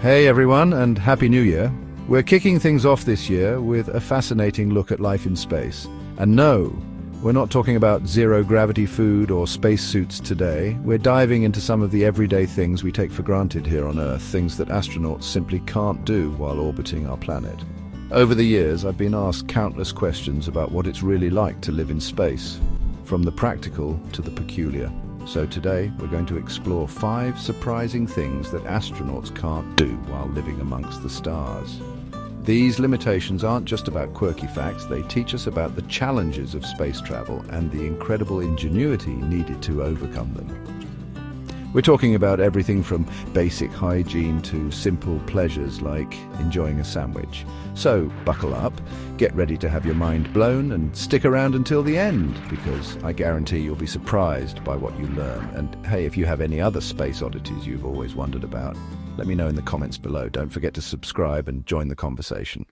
Hey everyone, and Happy New Year. We're kicking things off this year with a fascinating look at life in space. And no, we're not talking about zero-gravity food or spacesuits today. We're diving into some of the everyday things we take for granted here on Earth, things that astronauts simply can't do while orbiting our planet. Over the years, I've been asked countless questions about what it's really like to live in space, from the practical to the peculiar. So today, we're going to explore 5 surprising things that astronauts can't do while living amongst the stars. These limitations aren't just about quirky facts, they teach us about the challenges of space travel and the incredible ingenuity needed to overcome them. We're talking about everything from basic hygiene to simple pleasures like enjoying a sandwich. So buckle up, get ready to have your mind blown, and stick around until the end, because I guarantee you'll be surprised by what you learn. And hey, if you have any other space oddities you've always wondered about, let me know in the comments below. Don't forget to subscribe and join the conversation.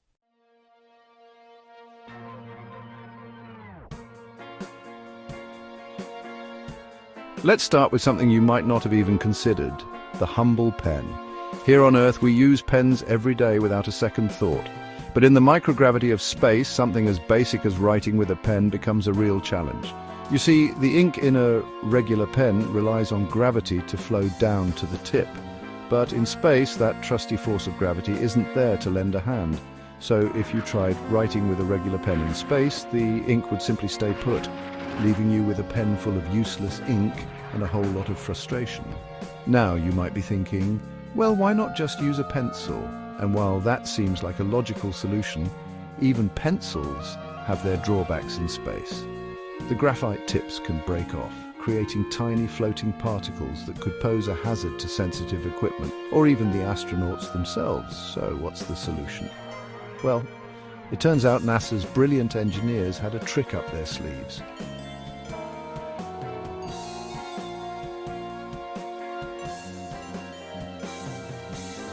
Let's start with something you might not have even considered, the humble pen. Here on Earth, we use pens every day without a second thought. But in the microgravity of space, something as basic as writing with a pen becomes a real challenge. You see, the ink in a regular pen relies on gravity to flow down to the tip. But in space, that trusty force of gravity isn't there to lend a hand. So if you tried writing with a regular pen in space, the ink would simply stay put, leaving you with a pen full of useless ink and a whole lot of frustration. Now you might be thinking, well, why not just use a pencil? And while that seems like a logical solution, even pencils have their drawbacks in space. The graphite tips can break off, creating tiny floating particles that could pose a hazard to sensitive equipment, or even the astronauts themselves. So what's the solution? Well, it turns out NASA's brilliant engineers had a trick up their sleeves.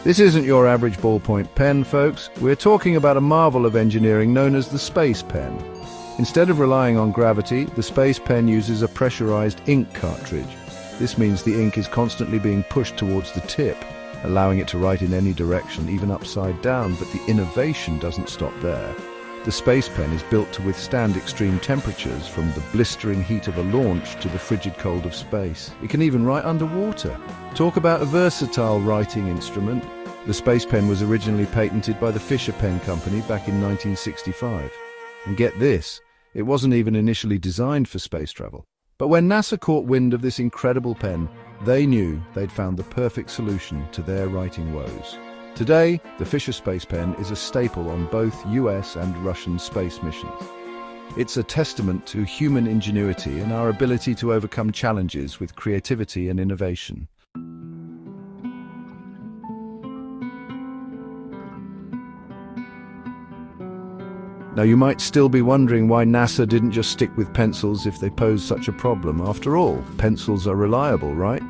This isn't your average ballpoint pen, folks. We're talking about a marvel of engineering known as the space pen. Instead of relying on gravity, the space pen uses a pressurized ink cartridge. This means the ink is constantly being pushed towards the tip, allowing it to write in any direction, even upside down, but the innovation doesn't stop there. The space pen is built to withstand extreme temperatures, from the blistering heat of a launch to the frigid cold of space. It can even write underwater. Talk about a versatile writing instrument. The space pen was originally patented by the Fisher Pen Company back in 1965. And get this, it wasn't even initially designed for space travel. But when NASA caught wind of this incredible pen, they knew they'd found the perfect solution to their writing woes. Today, the Fisher Space Pen is a staple on both US and Russian space missions. It's a testament to human ingenuity and our ability to overcome challenges with creativity and innovation. Now, you might still be wondering why NASA didn't just stick with pencils if they posed such a problem. After all, pencils are reliable, right?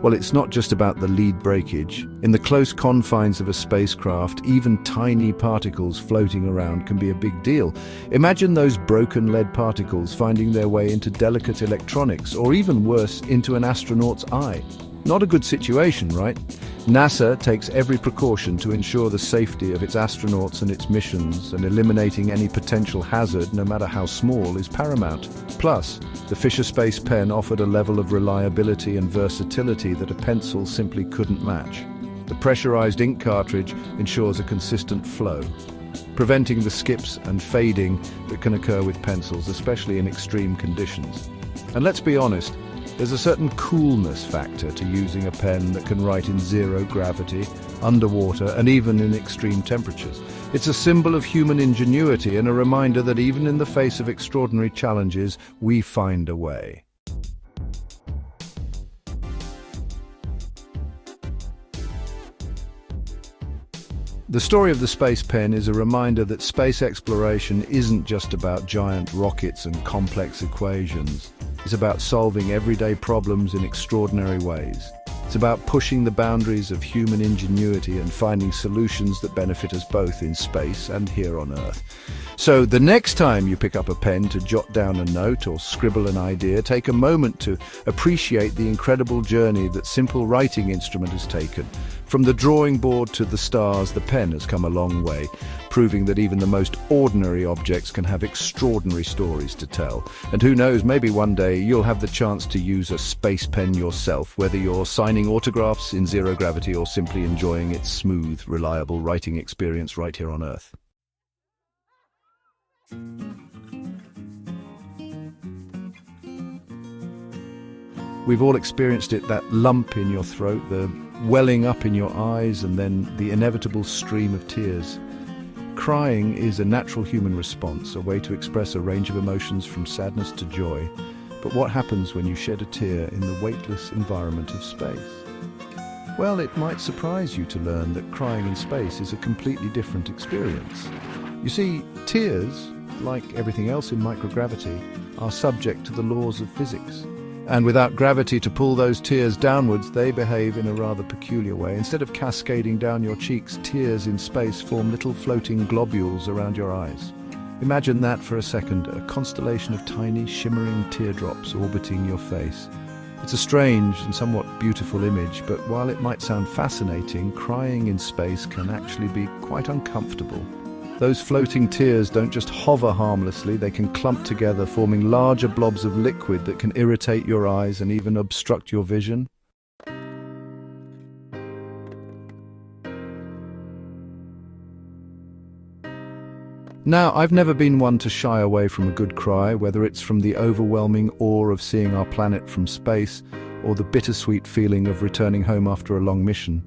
Well, it's not just about the lead breakage. In the close confines of a spacecraft, even tiny particles floating around can be a big deal. Imagine those broken lead particles finding their way into delicate electronics, or even worse, into an astronaut's eye. Not a good situation, right? NASA takes every precaution to ensure the safety of its astronauts and its missions, and eliminating any potential hazard, no matter how small, is paramount. Plus, the Fisher Space Pen offered a level of reliability and versatility that a pencil simply couldn't match. The pressurized ink cartridge ensures a consistent flow, preventing the skips and fading that can occur with pencils, especially in extreme conditions. And let's be honest, there's a certain coolness factor to using a pen that can write in zero gravity, underwater, and even in extreme temperatures. It's a symbol of human ingenuity and a reminder that even in the face of extraordinary challenges, we find a way. The story of the space pen is a reminder that space exploration isn't just about giant rockets and complex equations. It's about solving everyday problems in extraordinary ways. It's about pushing the boundaries of human ingenuity and finding solutions that benefit us both in space and here on Earth. So the next time you pick up a pen to jot down a note or scribble an idea, take a moment to appreciate the incredible journey that simple writing instrument has taken. From From the drawing board to the stars, the pen has come a long way, proving that even the most ordinary objects can have extraordinary stories to tell. And who knows, maybe one day you'll have the chance to use a space pen yourself, whether you're signing autographs in zero gravity or simply enjoying its smooth, reliable writing experience right here on Earth. We've all experienced it, that lump in your throat, the welling up in your eyes, and then the inevitable stream of tears. Crying is a natural human response, a way to express a range of emotions from sadness to joy. But what happens when you shed a tear in the weightless environment of space? Well, it might surprise you to learn that crying in space is a completely different experience. You see, tears, like everything else in microgravity, are subject to the laws of physics. And without gravity to pull those tears downwards, they behave in a rather peculiar way. Instead of cascading down your cheeks, tears in space form little floating globules around your eyes. Imagine that for a second, a constellation of tiny, shimmering teardrops orbiting your face. It's a strange and somewhat beautiful image, but while it might sound fascinating, crying in space can actually be quite uncomfortable. Those floating tears don't just hover harmlessly, they can clump together, forming larger blobs of liquid that can irritate your eyes and even obstruct your vision. Now, I've never been one to shy away from a good cry, whether it's from the overwhelming awe of seeing our planet from space or the bittersweet feeling of returning home after a long mission.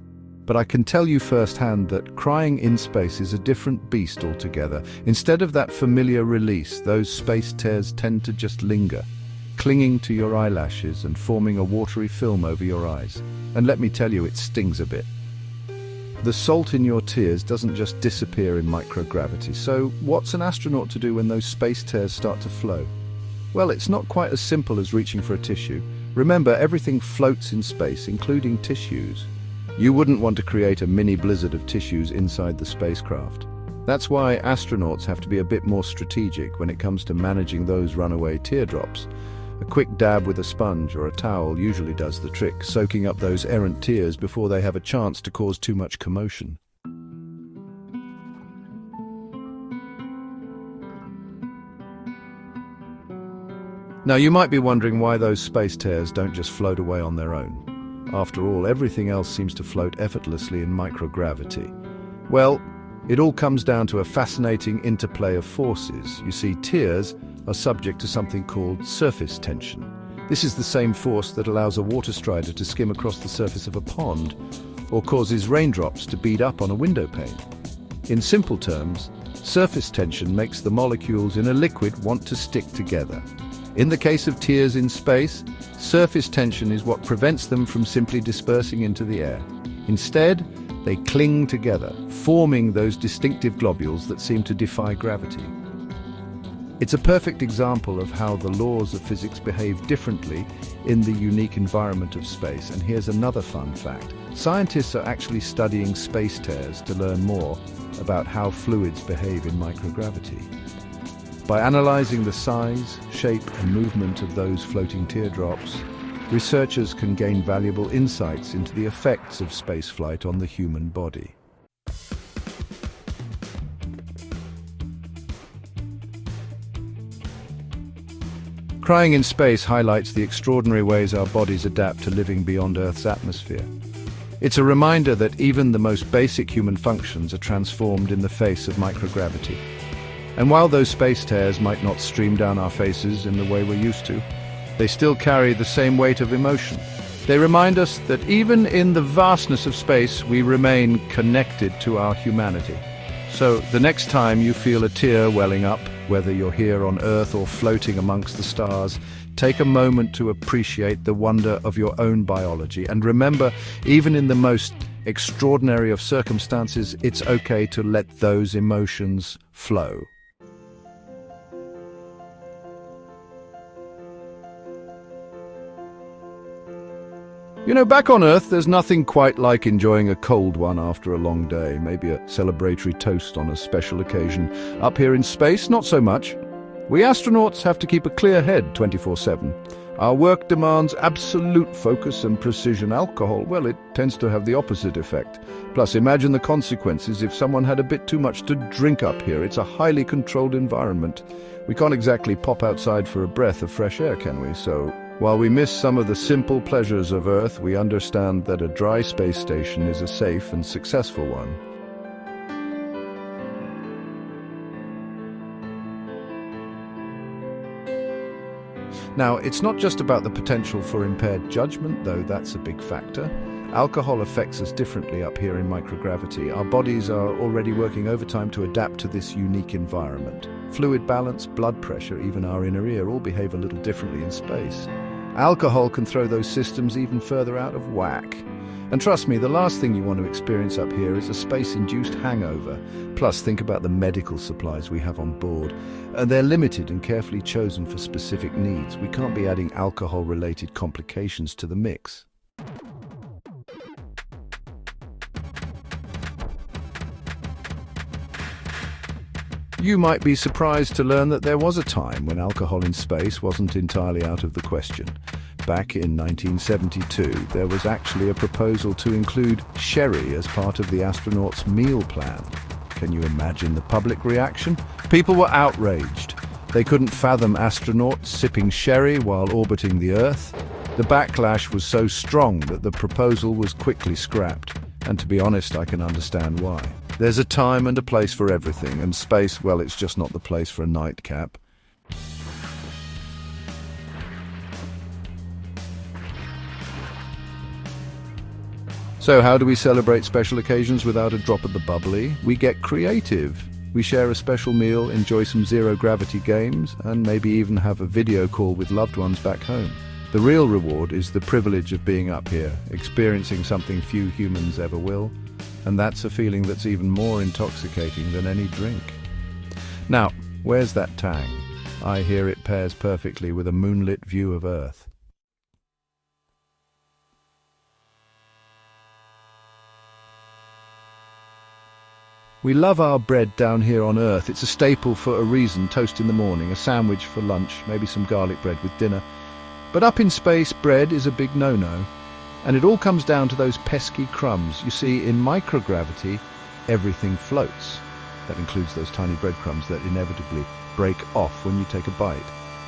But I can tell you firsthand that crying in space is a different beast altogether. Instead of that familiar release, those space tears tend to just linger, clinging to your eyelashes and forming a watery film over your eyes. And let me tell you, it stings a bit. The salt in your tears doesn't just disappear in microgravity. So what's an astronaut to do when those space tears start to flow? Well, it's not quite as simple as reaching for a tissue. Remember, everything floats in space, including tissues. You wouldn't want to create a mini blizzard of tissues inside the spacecraft. That's why astronauts have to be a bit more strategic when it comes to managing those runaway teardrops. A quick dab with a sponge or a towel usually does the trick, soaking up those errant tears before they have a chance to cause too much commotion. Now, you might be wondering why those space tears don't just float away on their own. After all, everything else seems to float effortlessly in microgravity. Well, it all comes down to a fascinating interplay of forces. You see, tears are subject to something called surface tension. This is the same force that allows a water strider to skim across the surface of a pond, or causes raindrops to bead up on a window pane. In simple terms, surface tension makes the molecules in a liquid want to stick together. In the case of tears in space, surface tension is what prevents them from simply dispersing into the air. Instead, they cling together, forming those distinctive globules that seem to defy gravity. It's a perfect example of how the laws of physics behave differently in the unique environment of space. And here's another fun fact. Scientists are actually studying space tears to learn more about how fluids behave in microgravity. By analyzing the size, shape, and movement of those floating teardrops, researchers can gain valuable insights into the effects of spaceflight on the human body. Crying in space highlights the extraordinary ways our bodies adapt to living beyond Earth's atmosphere. It's a reminder that even the most basic human functions are transformed in the face of microgravity. And while those space tears might not stream down our faces in the way we're used to, they still carry the same weight of emotion. They remind us that even in the vastness of space, we remain connected to our humanity. So the next time you feel a tear welling up, whether you're here on Earth or floating amongst the stars, take a moment to appreciate the wonder of your own biology. And remember, even in the most extraordinary of circumstances, it's okay to let those emotions flow. You know, back on Earth, there's nothing quite like enjoying a cold one after a long day, maybe a celebratory toast on a special occasion. Up here in space, not so much. We astronauts have to keep a clear head 24/7. Our work demands absolute focus and precision. Alcohol, well, it tends to have the opposite effect. Plus, imagine the consequences if someone had a bit too much to drink up here. It's a highly controlled environment. We can't exactly pop outside for a breath of fresh air, can we? So, while we miss some of the simple pleasures of Earth, we understand that a dry space station is a safe and successful one. Now, it's not just about the potential for impaired judgment, though that's a big factor. Alcohol affects us differently up here in microgravity. Our bodies are already working overtime to adapt to this unique environment. Fluid balance, blood pressure, even our inner ear all behave a little differently in space. Alcohol can throw those systems even further out of whack. And trust me, the last thing you want to experience up here is a space-induced hangover. Plus, think about the medical supplies we have on board. And they're limited and carefully chosen for specific needs. We can't be adding alcohol-related complications to the mix. You might be surprised to learn that there was a time when alcohol in space wasn't entirely out of the question. Back in 1972, there was actually a proposal to include sherry as part of the astronauts' meal plan. Can you imagine the public reaction? People were outraged. They couldn't fathom astronauts sipping sherry while orbiting the Earth. The backlash was so strong that the proposal was quickly scrapped. And to be honest, I can understand why. There's a time and a place for everything, and space, well, it's just not the place for a nightcap. So how do we celebrate special occasions without a drop of the bubbly? We get creative. We share a special meal, enjoy some zero-gravity games, and maybe even have a video call with loved ones back home. The real reward is the privilege of being up here, experiencing something few humans ever will, and that's a feeling that's even more intoxicating than any drink. Now, where's that tang? I hear it pairs perfectly with a moonlit view of Earth. We love our bread down here on Earth. It's a staple for a reason. Toast in the morning, a sandwich for lunch, maybe some garlic bread with dinner. But up in space, bread is a big no-no. And it all comes down to those pesky crumbs. You see, in microgravity, everything floats. That includes those tiny breadcrumbs that inevitably break off when you take a bite.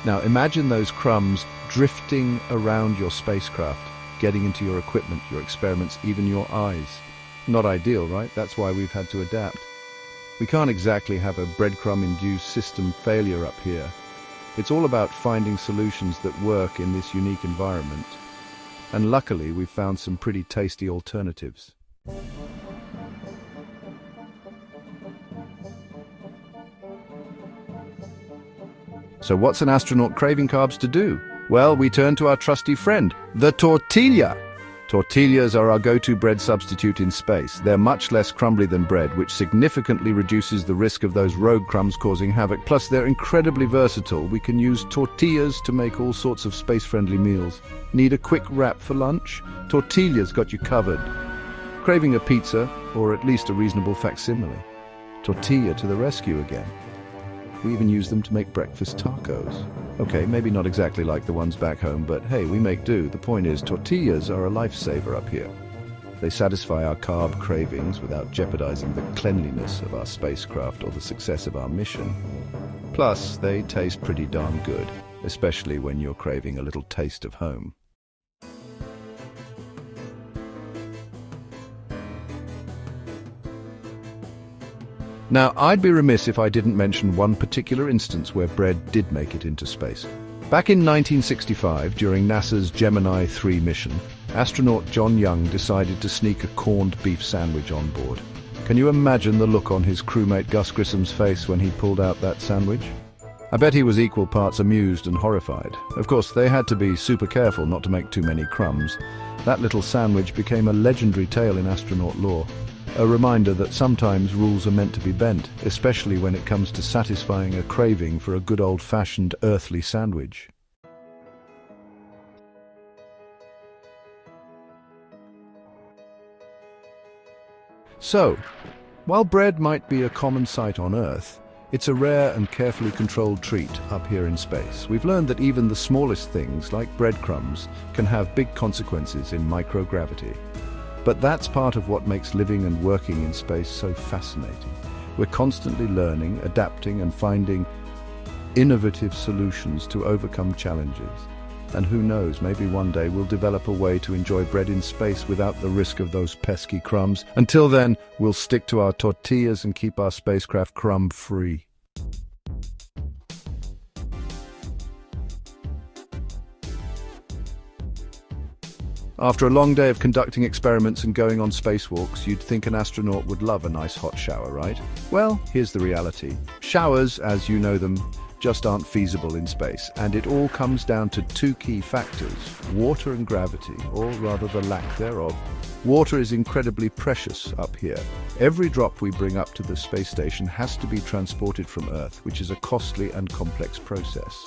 Now imagine those crumbs drifting around your spacecraft, getting into your equipment, your experiments, even your eyes. Not ideal, right? That's why we've had to adapt. We can't exactly have a breadcrumb-induced system failure up here. It's all about finding solutions that work in this unique environment. And luckily, we've found some pretty tasty alternatives. So what's an astronaut craving carbs to do? Well, we turn to our trusty friend, the tortilla. Tortillas are our go-to bread substitute in space. They're much less crumbly than bread, which significantly reduces the risk of those rogue crumbs causing havoc. Plus, they're incredibly versatile. We can use tortillas to make all sorts of space-friendly meals. Need a quick wrap for lunch? Tortillas got you covered. Craving a pizza, or at least a reasonable facsimile? Tortilla to the rescue again. We even use them to make breakfast tacos. Okay, maybe not exactly like the ones back home, but hey, we make do. The point is, tortillas are a lifesaver up here. They satisfy our carb cravings without jeopardizing the cleanliness of our spacecraft or the success of our mission. Plus, they taste pretty darn good, especially when you're craving a little taste of home. Now, I'd be remiss if I didn't mention one particular instance where bread did make it into space. Back in 1965, during NASA's Gemini 3 mission, astronaut John Young decided to sneak a corned beef sandwich on board. Can you imagine the look on his crewmate Gus Grissom's face when he pulled out that sandwich? I bet he was equal parts amused and horrified. Of course, they had to be super careful not to make too many crumbs. That little sandwich became a legendary tale in astronaut lore. A reminder that sometimes rules are meant to be bent, especially when it comes to satisfying a craving for a good old-fashioned earthly sandwich. So, while bread might be a common sight on Earth, It's a rare and carefully controlled treat up here in space. We've learned that even the smallest things, like breadcrumbs, can have big consequences in microgravity. But that's part of what makes living and working in space so fascinating. We're constantly learning, adapting, and finding innovative solutions to overcome challenges. And who knows, maybe one day we'll develop a way to enjoy bread in space without the risk of those pesky crumbs. Until then, we'll stick to our tortillas and keep our spacecraft crumb-free. After a long day of conducting experiments and going on spacewalks, you'd think an astronaut would love a nice hot shower, right? Well, here's the reality. Showers, as you know them, just aren't feasible in space, and it all comes down to two key factors: water and gravity, or rather the lack thereof. Water is incredibly precious up here. Every drop we bring up to the space station has to be transported from Earth, which is a costly and complex process.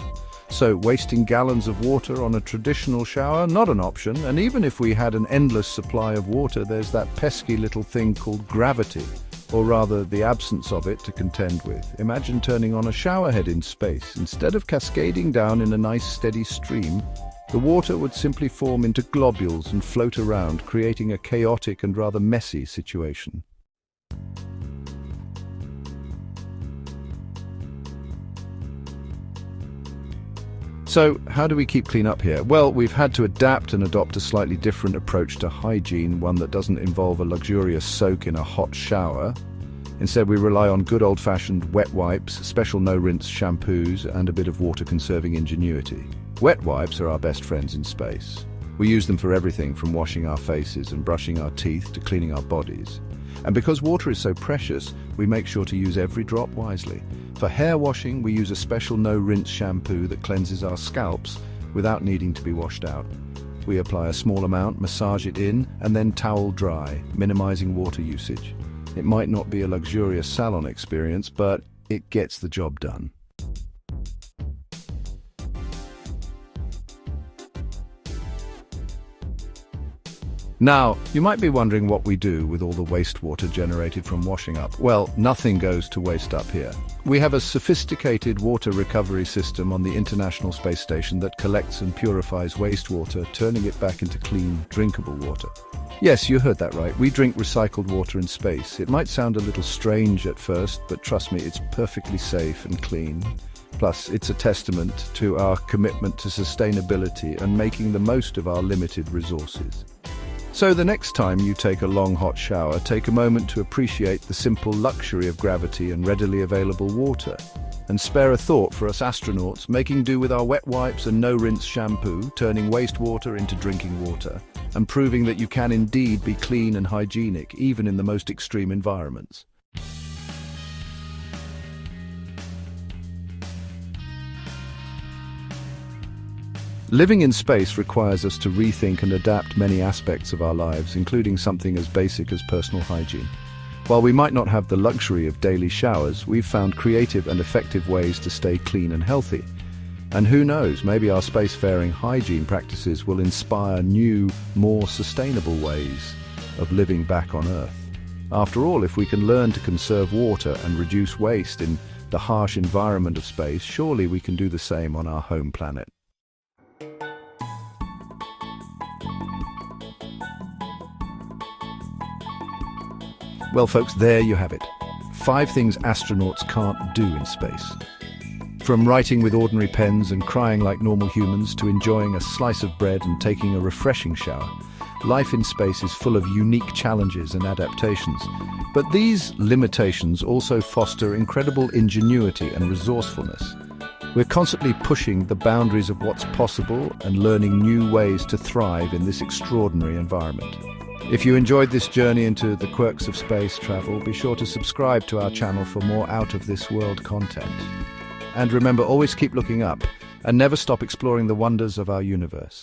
So wasting gallons of water on a traditional shower, not an option, and even if we had an endless supply of water, there's that pesky little thing called gravity, or rather the absence of it, to contend with. Imagine turning on a shower head in space. Instead of cascading down in a nice steady stream, the water would simply form into globules and float around, creating a chaotic and rather messy situation. So, how do we keep clean up here? Well, we've had to adapt and adopt a slightly different approach to hygiene, one that doesn't involve a luxurious soak in a hot shower. Instead, we rely on good old-fashioned wet wipes, special no-rinse shampoos, and a bit of water-conserving ingenuity. Wet wipes are our best friends in space. We use them for everything from washing our faces and brushing our teeth to cleaning our bodies. And because water is so precious, we make sure to use every drop wisely. For hair washing, we use a special no-rinse shampoo that cleanses our scalps without needing to be washed out. We apply a small amount, massage it in, and then towel dry, minimizing water usage. It might not be a luxurious salon experience, but it gets the job done. Now, you might be wondering what we do with all the wastewater generated from washing up. Well, nothing goes to waste up here. We have a sophisticated water recovery system on the International Space Station that collects and purifies wastewater, turning it back into clean, drinkable water. Yes, you heard that right. We drink recycled water in space. It might sound a little strange at first, but trust me, it's perfectly safe and clean. Plus, it's a testament to our commitment to sustainability and making the most of our limited resources. So the next time you take a long hot shower, take a moment to appreciate the simple luxury of gravity and readily available water. And spare a thought for us astronauts, making do with our wet wipes and no-rinse shampoo, turning wastewater into drinking water, and proving that you can indeed be clean and hygienic, even in the most extreme environments. Living in space requires us to rethink and adapt many aspects of our lives, including something as basic as personal hygiene. While we might not have the luxury of daily showers, we've found creative and effective ways to stay clean and healthy. And who knows, maybe our spacefaring hygiene practices will inspire new, more sustainable ways of living back on Earth. After all, if we can learn to conserve water and reduce waste in the harsh environment of space, surely we can do the same on our home planet. Well, folks, there you have it. 5 things astronauts can't do in space. From writing with ordinary pens and crying like normal humans to enjoying a slice of bread and taking a refreshing shower, life in space is full of unique challenges and adaptations. But these limitations also foster incredible ingenuity and resourcefulness. We're constantly pushing the boundaries of what's possible and learning new ways to thrive in this extraordinary environment. If you enjoyed this journey into the quirks of space travel, be sure to subscribe to our channel for more out-of-this-world content. And remember, always keep looking up and never stop exploring the wonders of our universe.